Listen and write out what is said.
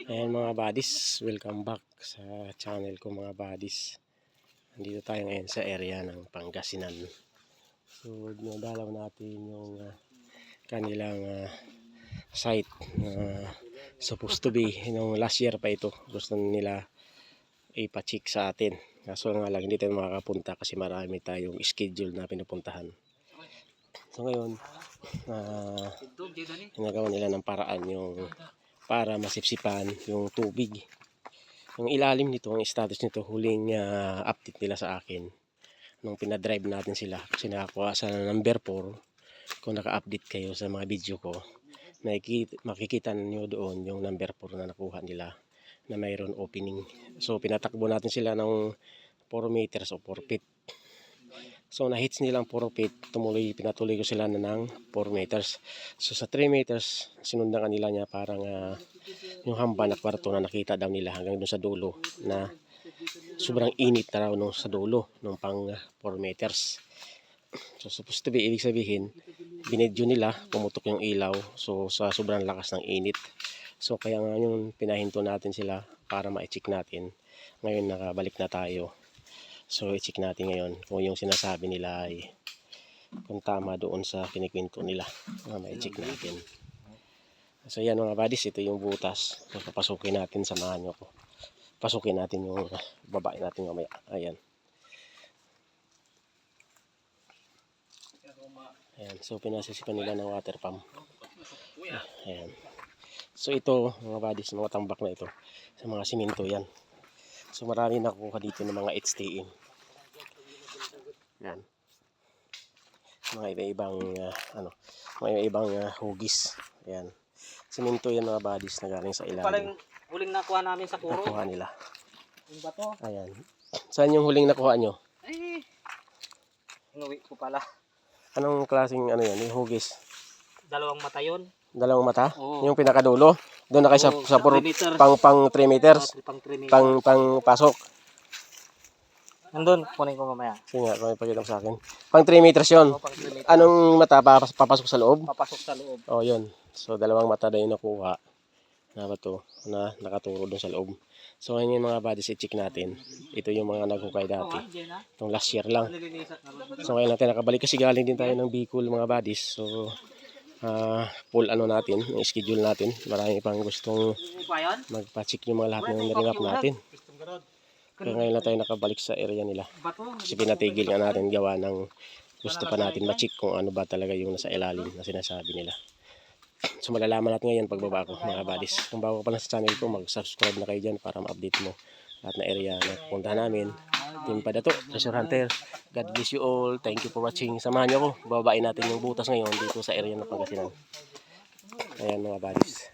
Ayan mga buddies, welcome back sa channel ko mga buddies. Nandito tayo ngayon sa area ng Pangasinan. So dinadalaw natin yung kanilang site na supposed to be nung last year pa ito. Gusto nila ipa-check sa atin. Kaso nga lang hindi tayo makakapunta kasi marami tayong schedule na pinupuntahan. So ngayon, ginagawa nila ng paraan yung para masipsipan yung tubig. Yung ilalim nito, ang status nito, huling update nila sa akin nung pinadrive natin sila kasi nakakuha sa number 4. Kung naka-update kayo sa mga video ko, makikita nyo doon yung number 4 na nakuha nila na mayroon opening. So pinatakbo natin sila ng 4 meters o 4 feet. So na-hits nilang 4 feet, pinatuloy ko sila na ng 4 meters. So sa 3 meters, sinundan kanila niya parang yung hamba na kwarto na nakita daw nila hanggang doon sa dulo na sobrang init na raw nung sa dulo nung pang 4 meters. So supposed to be, ibig sabihin, binedyo nila, pumutok yung ilaw. So sa sobrang lakas ng init. So kaya nga yung pinahinto natin sila para ma-check natin. Ngayon nakabalik na tayo. So i-check natin ngayon kung yung sinasabi nila ay kung tama doon sa kinikwento nila. Ma-check natin. So yan mga buddies, ito yung butas. So, papasukin natin, samahan nyo ko. Pasukin natin yung babae natin mamaya. Ayan. Ayan. So pinasisipan nila ng water pump. Ayan. So ito mga buddies, mga tambak na ito. Sa mga simento yan. So marami nakukuha dito ng mga HTM. Yan. Mga iba-ibang mga iba-ibang hugis. Ayan. Simento yan mga buddies na galing sa ilalim. Paling huling nakuha namin sa Kuro. Nakuha nila. Yung bato. Ayan. Saan yung huling nakuha nyo? Ay. Inuwi ko pala. Anong klaseng yan? Yung hugis? Dalawang mata yun. Dalawang mata? Oo. Yung pinakadulo? Doon na kayo sa pang 3 meters? Pang 3 meters. Pang pasok? Nandun, kunin ko mamaya. Sige nga, kung ipagkita mo sa akin. Pang 3 meters yun? Oo, pang 3 meters. Anong mata? Papasok sa loob? Papasok sa loob. Oh, yun. So, dalawang mata na yung nakuha. Na ba to? Na nakaturo doon sa loob. So, ngayon yung mga buddies, i-check natin. Ito yung mga nagkukay dati. Itong last year lang. So, ngayon natin nakabalik kasi galing din tayo ng Bicol mga buddies. So, full natin, yung schedule natin. Marami pang gustong magpa-check yung mga lahat ng nilingap natin. Kaya ngayon na tayo nakabalik sa area nila. Kasi pinatigil nga natin gawa ng gusto pa natin ma-check kung ano ba talaga yung nasa ilalim na sinasabi nila. So malalaman natin ngayon pagbaba ko mga buddies. Kung bago ka pa lang sa channel ko, mag-subscribe na kayo dyan para ma-update mo lahat na area na pupuntahan namin. Team Padato, Treasure Hunter. God bless you all. Thank you for watching. Samahan nyo ako. Bababain natin yung butas ngayon dito sa area ng Pangasinan. Ayan mga buddies.